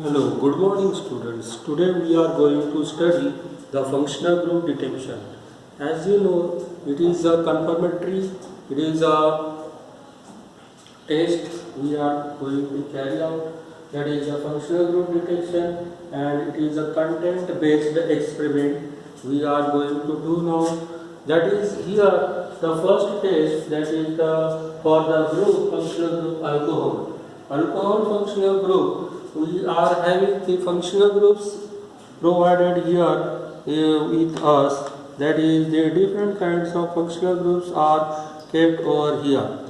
Hello, good morning students. Today we are going to study the functional group detection. As you know, it is a confirmatory, it is a test we are going to carry out. That is a functional group detection and it is a content based experiment we are going to do now. That is here the first test, that is for the group functional group alcohol. Alcohol functional group, we are having the functional groups provided here with us. That is the different kinds of functional groups are kept over here.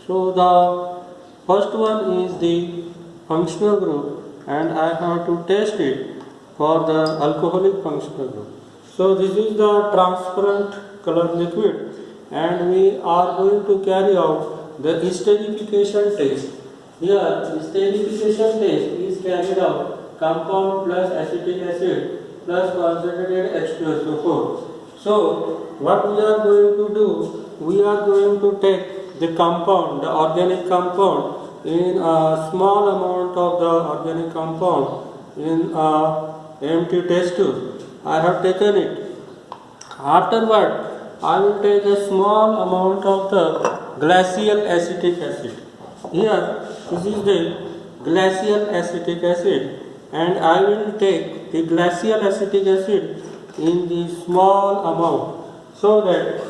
So the first one is the functional group and I have to test it for the alcoholic functional group. So this is the transparent color liquid and we are going to carry out the esterification test. Here esterification test is carried out compound plus acetic acid plus concentrated H2SO4. So what we are going to do, we are going to take the compound, the organic compound, in a small amount of the organic compound in a empty test tube. I have taken it. Afterward, I will take a small amount of the glacial acetic acid. Here, this is the glacial acetic acid, and I will take the glacial acetic acid in the small amount so that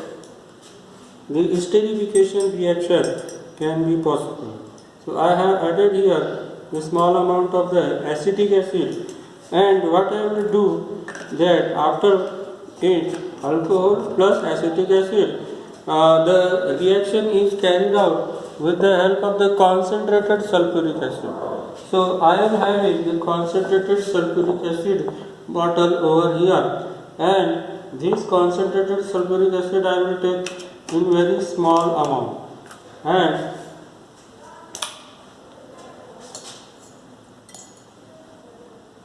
the esterification reaction can be possible. So I have added here the small amount of the acetic acid, and what I will do that after it alcohol plus acetic acid, the reaction is carried out with the help of the concentrated sulfuric acid. So I am having the concentrated sulfuric acid bottle over here, and this concentrated sulfuric acid I will take in very small amount, and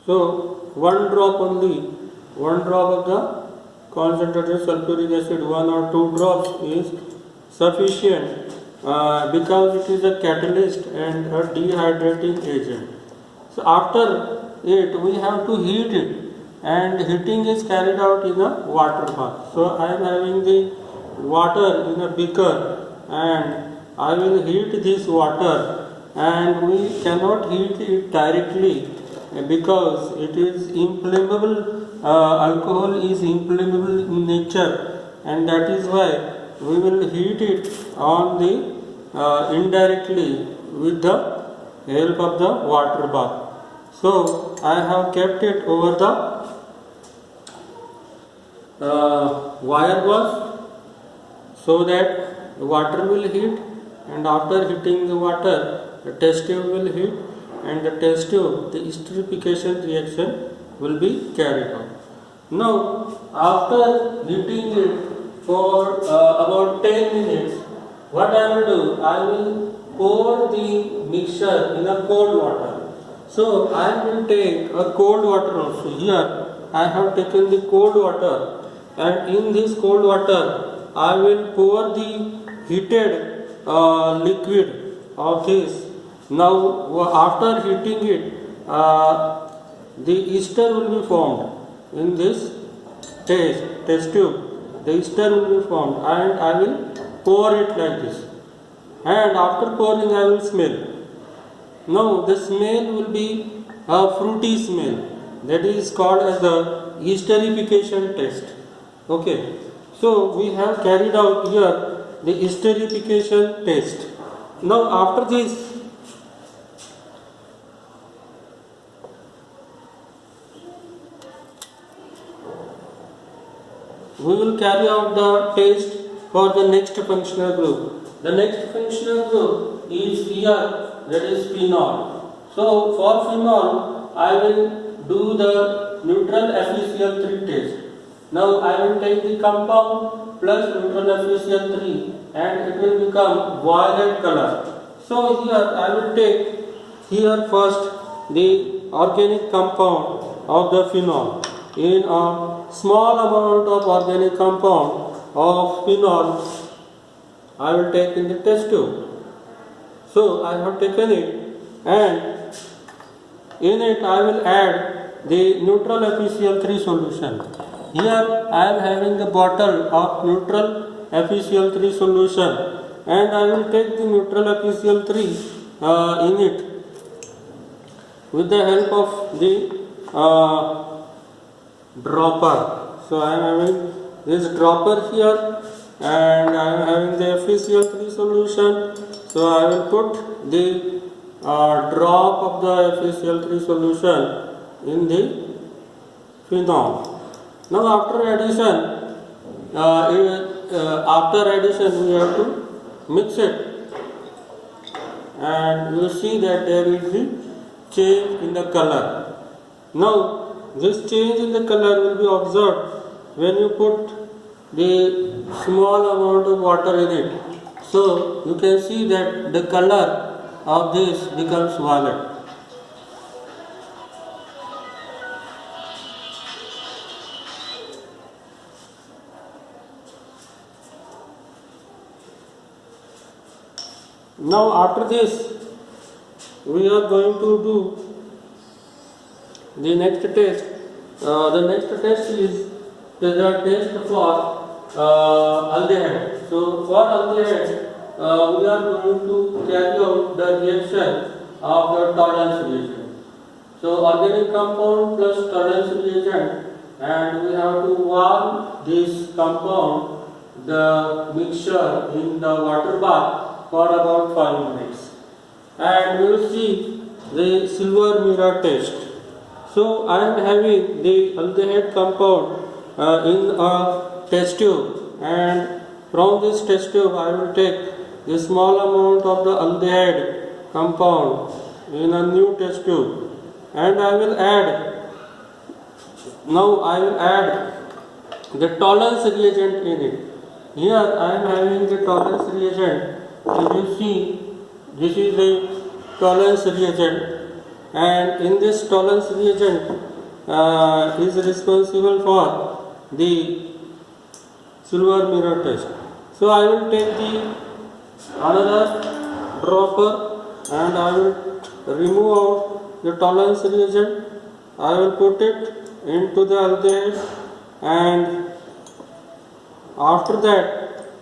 so one drop only, one drop of the concentrated sulfuric acid, 1 or 2 drops is sufficient because it is a catalyst and a dehydrating agent. So after it we have to heat it, and heating is carried out in a water bath. So I am having the water in a beaker and I will heat this water, and we cannot heat it directly because it is inflammable. Alcohol is inflammable in nature, and that is why we will heat it on the indirectly with the help of the water bath. So I have kept it over the wire bath so that the water will heat, and after heating the water the test tube will heat, and the test tube, the esterification reaction will be carried out. Now after heating it for about 10 minutes, what I will do, I will pour the mixture in a cold water. So I will take a cold water also. Here I have taken the cold water, and in this cold water I will pour the heated liquid of this. Now after heating it, the ester will be formed in this test tube. The ester will be formed, and I will pour it like this, and after pouring I will smell. Now the smell will be a fruity smell, that is called as the esterification test. Okay, so we have carried out here the esterification test. Now after this, we will carry out the test for the next functional group. The next functional group is here, that is phenol. So for phenol, I will do the neutral FeCl3 test. Now I will take the compound plus neutral FeCl3 and it will become violet color. So here I will take here first the organic compound of the phenol. In a small amount of organic compound of phenol I will take in the test tube. So I have taken it, and In it I will add the neutral FeCl3 solution. Here I am having the bottle of neutral FeCl3 solution, and I will take the neutral FeCl3 in it with the help of the dropper. So I am having this dropper here, and I am having the FeCl3 solution. So I will put the drop of the FeCl3 solution in the phenol. Now after addition we have to mix it, and you see that there is the change in the color. Now this change in the color will be observed when you put the small amount of water in it. So you can see that the color of this becomes violet. Now after this we are going to do the next test. The next test is the test for aldehyde. So for aldehyde we are going to carry out the reaction of the tolerance reagent. So organic compound plus tolerance reagent, and we have to warm this compound, the mixture, in the water bath for about 5 minutes, and we will see the silver mirror test. So I am having the aldehyde compound in a test tube, and from this test tube I will take a small amount of the aldehyde compound in a new test tube, and I will add the tolerance reagent in it. Here I am having the tolerance reagent. As you see, this is the tolerance reagent, and in this tolerance reagent is responsible for the silver mirror test. So I will take another dropper, and I will remove out the tolerance reagent. I will put it into the aldehyde, and after that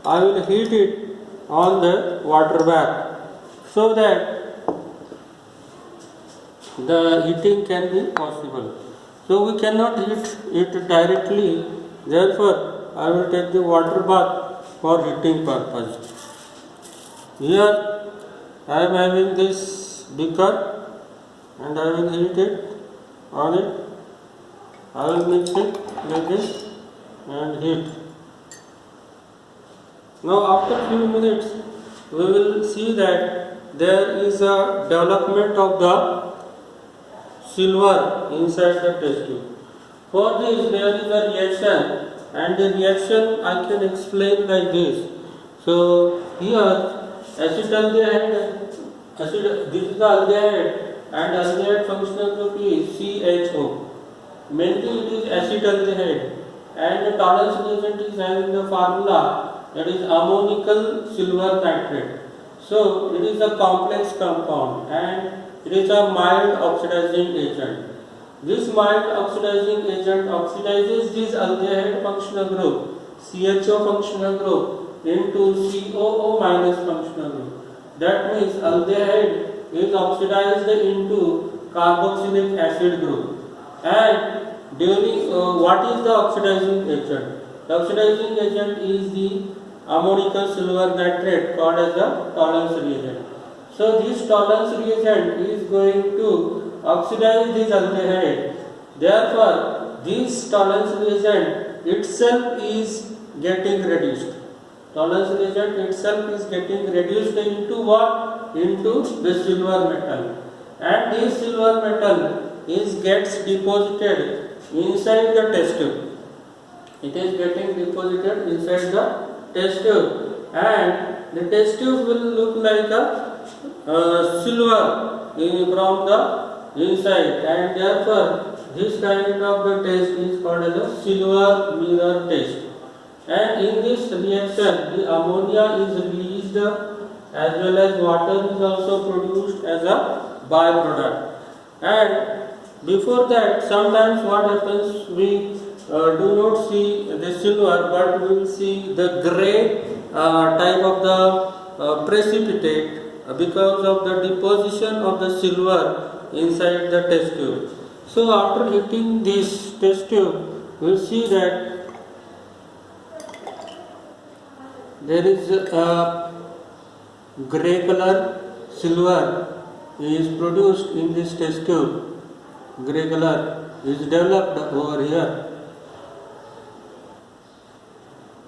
I will heat it on the water bath so that the heating can be possible. So we cannot heat it directly, therefore I will take the water bath for heating purpose. Here I am having this beaker, and I will heat it on it. I will mix it like this and heat. Now after few minutes we will see that there is a development of the silver inside the test tube. For this there is a reaction, and the reaction I can explain like this. So here acetaldehyde, this is the aldehyde, and aldehyde functional group is CHO. Mainly it is acetaldehyde, and the tolerance reagent is having the formula, that is ammonical silver nitrate. So it is a complex compound, and it is a mild oxidizing agent. This mild oxidizing agent oxidizes this aldehyde functional group, CHO functional group, into COO minus functional group. That means aldehyde is oxidized into carboxylic acid group. And during what is the oxidizing agent? The oxidizing agent is the ammonical silver nitrate, called as the tolerance reagent. So this tolerance reagent is going to oxidize this aldehyde. Therefore, this tolerance reagent itself is getting reduced. Tolerance reagent itself is getting reduced into what? Into the silver metal. And this silver metal gets deposited inside the test tube. It is getting deposited inside the test tube, and the test tube will look like a silver from the inside, and therefore this kind of the test is called as a silver mirror test. And in this reaction the ammonia is released, as well as water is also produced as a byproduct. And before that, sometimes what happens, we do not see the silver, but we will see the gray type of the precipitate because of the deposition of the silver inside the test tube. So after heating this test tube, we will see that there is a grey color silver is produced in this test tube. Grey color is developed over here.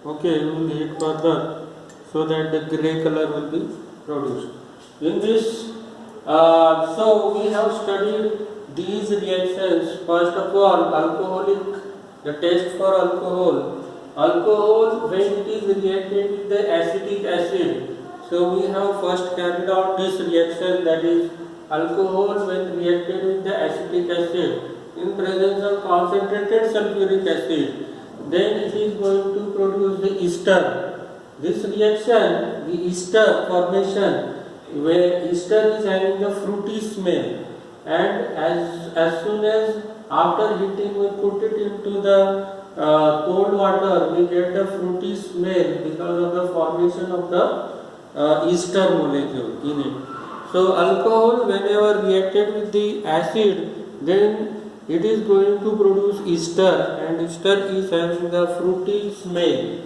Okay, we will heat further so that the grey color will be produced. In this, so we have studied these reactions. First of all, alcoholic, the test for alcohol. Alcohol, when it is reacted with the acetic acid, so we have first carried out this reaction, that is alcohol when reacted with the acetic acid in presence of concentrated sulfuric acid, then it is going to produce the ester. This reaction, the ester formation, where ester is having a fruity smell, and as soon as after heating we put it into the cold water, we get a fruity smell because of the formation of the ester molecule in it. So alcohol, whenever reacted with the acid, then it is going to produce ester, and ester is having the fruity smell.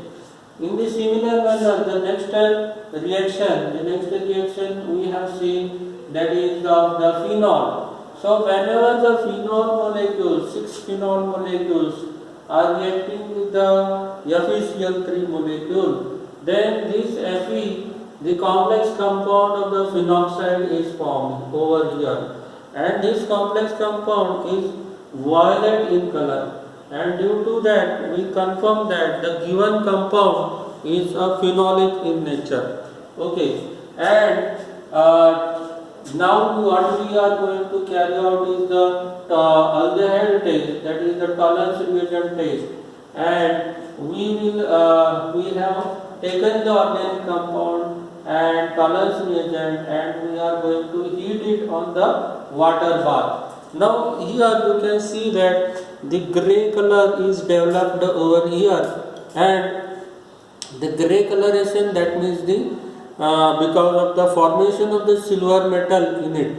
In the similar manner, the next reaction we have seen, that is of the phenol. So whenever the phenol molecules, 6 phenol molecules are reacting with the FeCl3 molecule, then this Fe, the complex compound of the phenoxide, is formed over here, and this complex compound is violet in color, and due to that we confirm that the given compound is a phenolic in nature. Okay, and now what we are going to carry out is the aldehyde test, that is the tolerance reagent test, and we have taken the organic compound and tolerance reagent, and we are going to heat it on the water bath. Now here you can see that the grey color is developed over here, and the grey coloration, that means the because of the formation of the silver metal in it.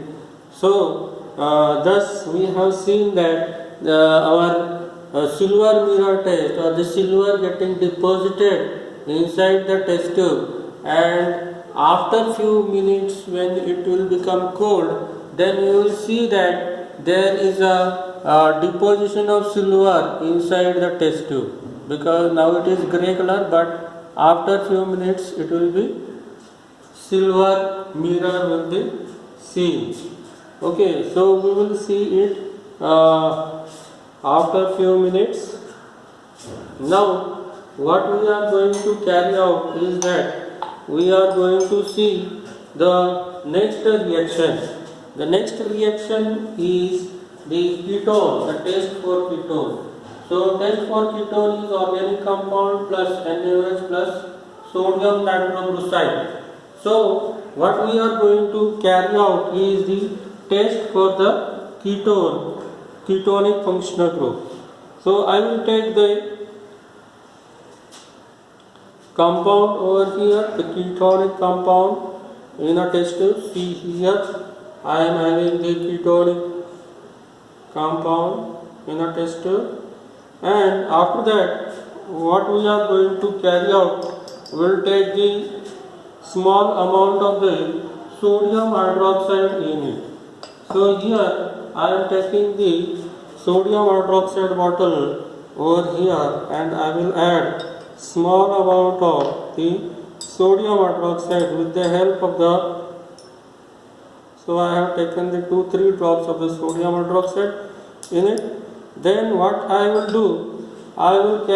So thus we have seen that our silver mirror test, or the silver getting deposited inside the test tube, and after few minutes when it will become cold, then you will see that there is a deposition of silver inside the test tube, because now it is grey color, but after few minutes it will be silver mirror will be seen. Okay, so we will see it after few minutes. Now what we are going to carry out is that we are going to see the next reaction. The next reaction is the ketone, the test for ketone. So test for ketone is organic compound plus NaOH plus sodium nitrochloride. So what we are going to carry out is the test for the ketonic functional group. So I will take the compound over here, the ketonic compound in a test tube. See here, I am having the ketonic compound in a test tube, and after that what we are going to carry out, we will take the small amount of the sodium hydroxide in it. So here I am taking the sodium hydroxide bottle over here, and I will add small amount of the sodium hydroxide with the help of the, so I have taken the 2-3 drops of the sodium hydroxide in it. Then what I will do, I will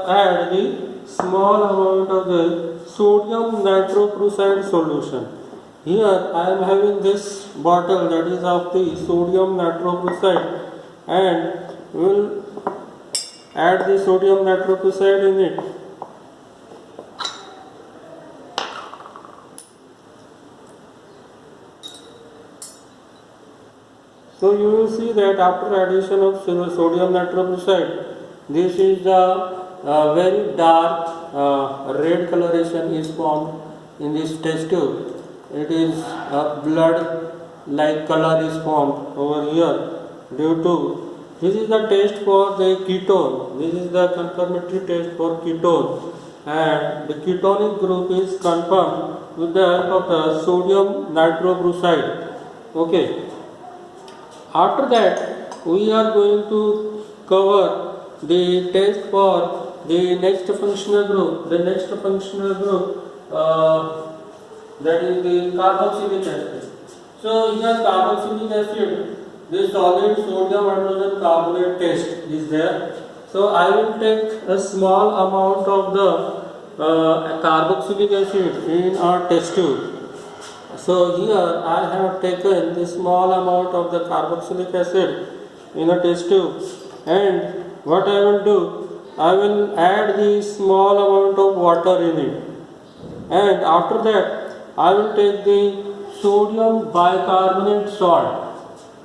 add the small amount of the sodium nitrochloride solution. Here I am having this bottle, that is of the sodium nitrochloride, and we will add the sodium nitrochloride in it. So you will see that after addition of sodium nitroprusside, this is the very dark red coloration is formed in this test tube. It is blood like color is formed over here due to this is the test for the ketone. This is the confirmatory test for ketone, and the ketonic group is confirmed with the help of the sodium nitroprusside. Okay. After that, we are going to cover the test for the next functional group. The next functional group that is the carboxylic acid. So here carboxylic acid, the solid sodium hydrogen carbonate test is there. So I will take a small amount of the carboxylic acid in our test tube. So here I have taken the small amount of the carboxylic acid in a test tube, and what I will do, I will add the small amount of water in it, and after that I will take the sodium bicarbonate salt.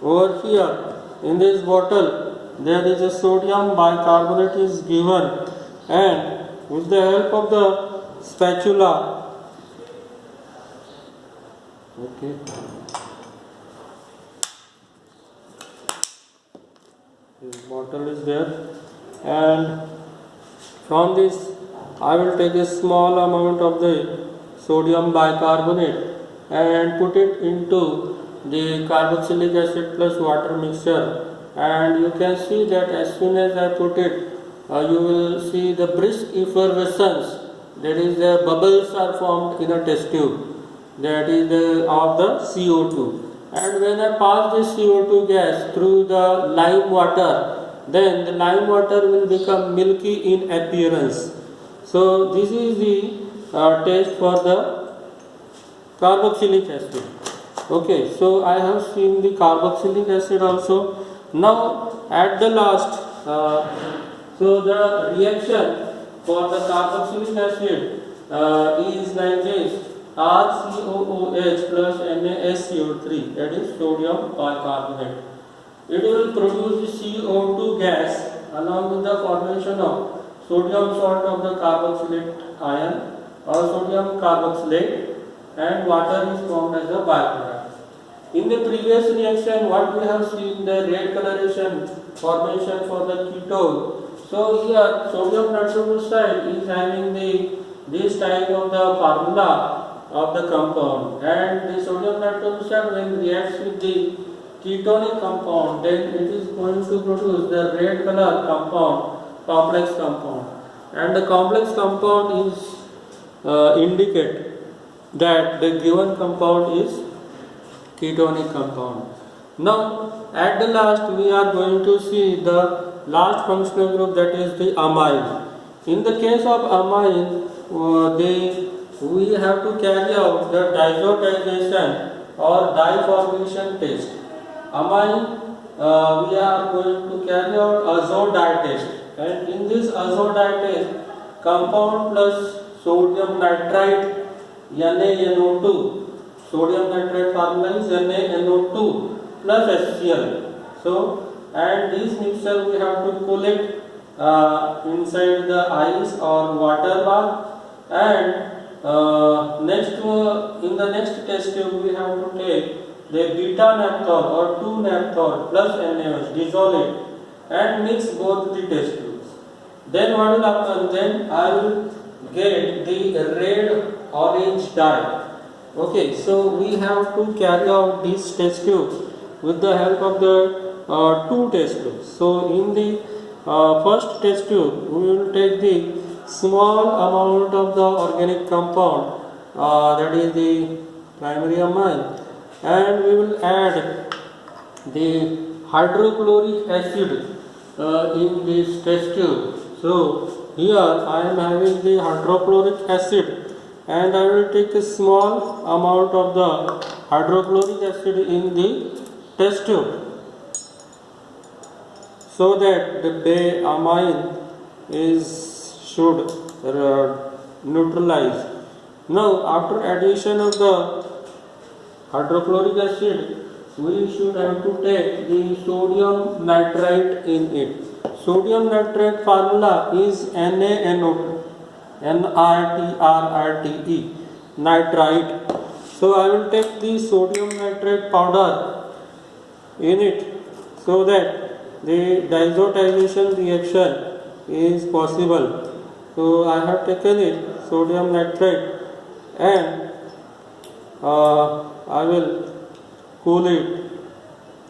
Over here in this bottle there is a sodium bicarbonate is given, and with the help of the spatula, okay, this bottle is there, and from this I will take a small amount of the sodium bicarbonate and put it into the carboxylic acid plus water mixture, and you can see that as soon as I put it, you will see the brisk effervescence, that is the bubbles are formed in a test tube, that is of the CO2, and when I pass this CO2 gas through the lime water, then the lime water will become milky in appearance. So this is the test for the carboxylic acid. Okay, so I have seen the carboxylic acid also. Now at the last, so the reaction for the carboxylic acid is like this: RCOOH plus NaSCO3, that is sodium bicarbonate. It will produce CO2 gas along with the formation of sodium salt of the carboxylate ion or sodium carboxylate, and water is formed as a byproduct. In the previous reaction, what we have seen, the red coloration formation for the ketone. So here sodium nitroprusside is having this type of the formula of the compound, and the sodium nitroprusside when reacts with the ketonic compound, then it is going to produce the red color compound, complex compound, and the complex compound is indicate that the given compound is ketonic compound. Now at the last we are going to see the last functional group, that is the amine. In the case of amine, we have to carry out the diazotization or diformation test. Amine, we are going to carry out azo di test, and in this azo di test, compound plus sodium nitrite NaNO2, sodium nitrate formula is NaNO2 plus HCl. So, and this mixture we have to collect inside the ice or water bath, and in the next test tube we have to take the beta naphthol or 2-naphthol plus NaOH, dissolve it and mix both the test tubes. Then what will happen? Then I will get the red orange dye. Okay, so we have to carry out this test tube with the help of the two test tubes. So in the first test tube we will take the small amount of the organic compound, that is the primary amine, and we will add the hydrochloric acid in this test tube. So here I am having the hydrochloric acid, and I will take a small amount of the hydrochloric acid in the test tube, so that the amine should neutralize. Now after addition of the hydrochloric acid, we should have to take the sodium nitrite in it. Sodium nitrate formula is NaNO2, NiTrite, nitrite. So I will take the sodium nitrate powder in it so that the diazotization reaction is possible. So I have taken it, sodium nitrate, and I will cool it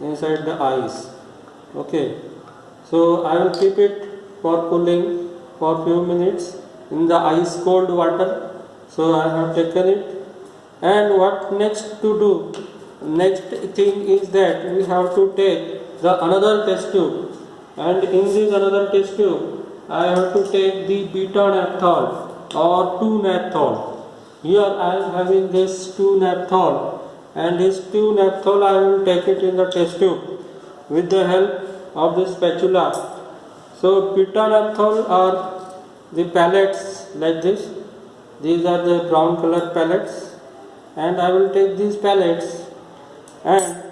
inside the ice. Okay, so I will keep it for cooling for few minutes in the ice cold water. So I have taken it, and what next to do? Next thing is that we have to take the another test tube, and in this another test tube I have to take the beta naphthol or 2-naphthol. Here I am having this 2-naphthol, and this 2-naphthol I will take it in the test tube with the help of this spatula. So beta naphthol are the pellets like this. These are the brown color pellets, and I will take these pellets and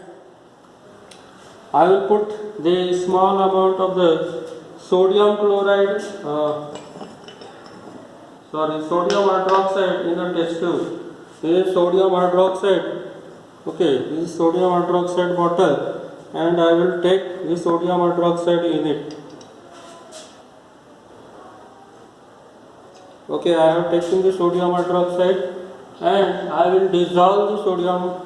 I will put the small amount of the sodium chloride, sodium hydroxide in a test tube. This is sodium hydroxide. Okay, this is sodium hydroxide bottle, and I will take the sodium hydroxide in it. Okay, I have taken the sodium hydroxide, and I will dissolve the sodium,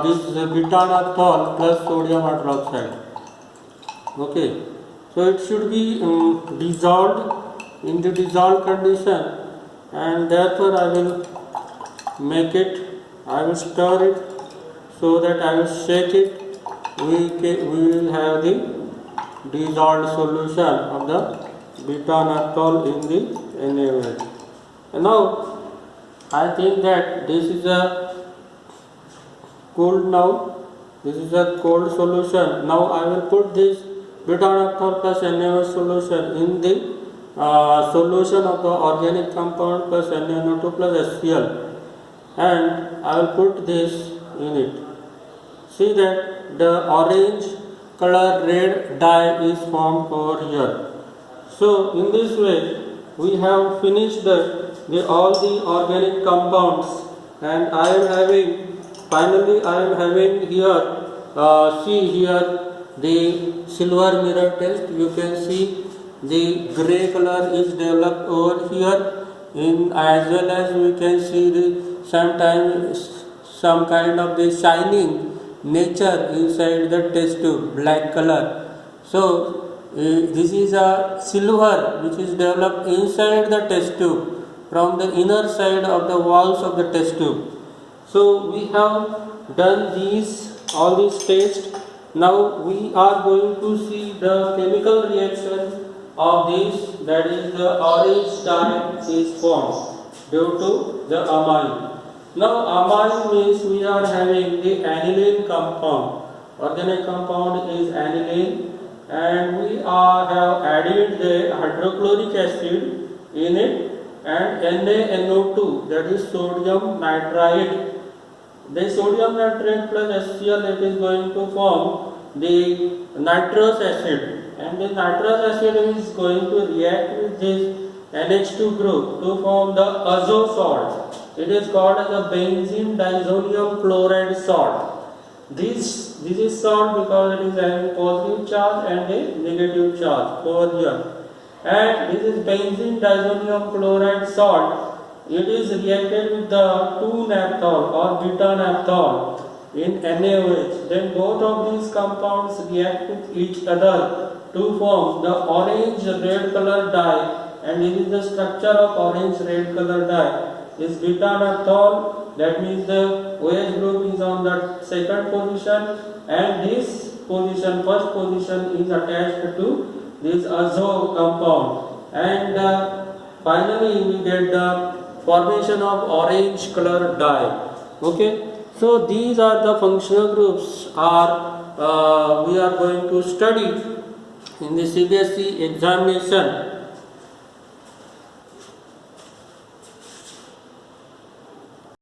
this beta naphthol plus sodium hydroxide. Okay, so it should be dissolved in the dissolved condition, and therefore I will make it, I will stir it so that I will shake it. We will have the dissolved solution of the beta naphthol in the NaOH. And now I think that this is a cold now. This is a cold solution. Now I will put this beta naphthol plus NaOH solution in the solution of the organic compound plus NaNO2 plus HCl, and I will put this in it. See that the orange color red dye is formed over here. So in this way we have finished all the organic compounds, and I am having here, see here the silver mirror test. You can see the grey color is developed over here, as well as we can see some kind of the shining nature inside the test tube, black color. So this is a silver which is developed inside the test tube from the inner side of the walls of the test tube. So we have done all these tests. Now we are going to see the chemical reaction of this, that is the orange dye is formed due to the amine. Now amine means we are having the aniline compound. Organic compound is aniline, and we have added the hydrochloric acid in it and NaNO2, that is sodium nitrite. The sodium nitrate plus HCl, that is going to form the nitrous acid, and the nitrous acid is going to react with this NH2 group to form the azo salt. It is called as a benzene diazonium chloride salt. This is salt because it is having positive charge and a negative charge over here. And this is benzene diazonium chloride salt. It is reacted with the 2-naphthol or beta naphthol in NaOH. Then both of these compounds react with each other to form the orange red color dye, and this is the structure of orange red color dye. Is beta naphthol, that means the OH group is on the second position, and this position, first position, is attached to this azo compound, and finally we get the formation of orange color dye. Okay, so these are the functional groups we are going to study in the CBSE examination.